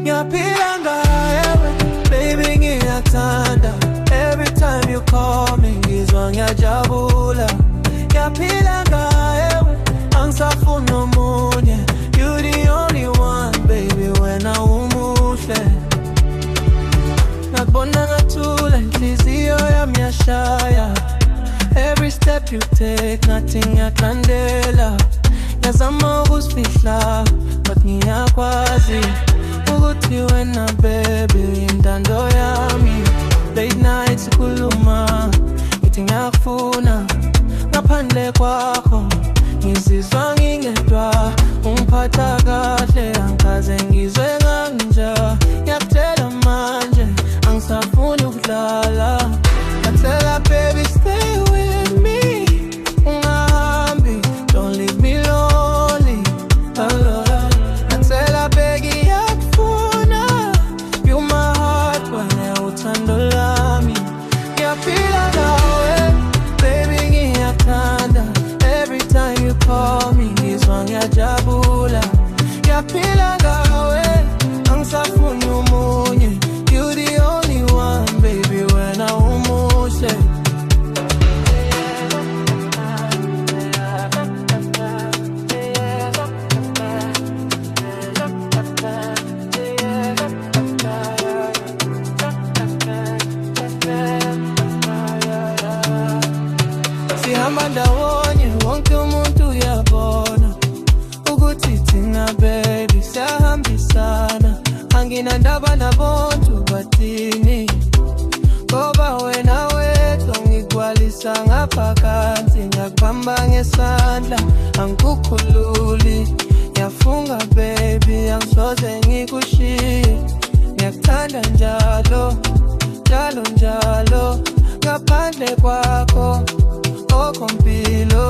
Ngiyaphila ngawe, baby ngiyakuthanda. Every time you call me, ngizwa ngiyajabula. Ngiyaphila ngawe, angisafuni omunye. You the only one, baby, wena umuhle. Ngakubona ngathula, inhliziyo yami yashaya. Every step you take, nothing ngiyaklandela. Ngiyazama ukusifihla, but ngiyakwazi ukuthi wena baby intando yami. Late night sikhuluma, ngithi ngiyakufuna. Ngaphandle kwakho ngizizwa ngingedwa. Ungiphatha kahle, angikaze ngizwe kanja. Ngiyakutshela manje, angisafuni ukudlala. Ngiyakutshela baby stay with me. Ungahambi, don't leave me lonely. Ngiyakutshela baby ngiyakufuna. You my heart, wena uthando lami. Ngiyaphila nawe, baby ngiyakuthanda. Every time you call me, ngizwa ngiyajabula. Ngiyaphila ngawe, angisafuni omunye. You the only one, baby, wena umuhle. Sihamba ndawonye, wonke umuntu uyabona ukuthi thina baby siyahambisana. Anginandaba nabontu bathini, ngoba wena wedwa ngigcwalisa ngaphakathi. Ngiyakubamba ngesandla, angikukhululi. Ngiyafunga baby, angisoze ngikushiye. Ngiyakuthanda njalo, njalo njalo. Ngaphandle kwakho, okho mpilo.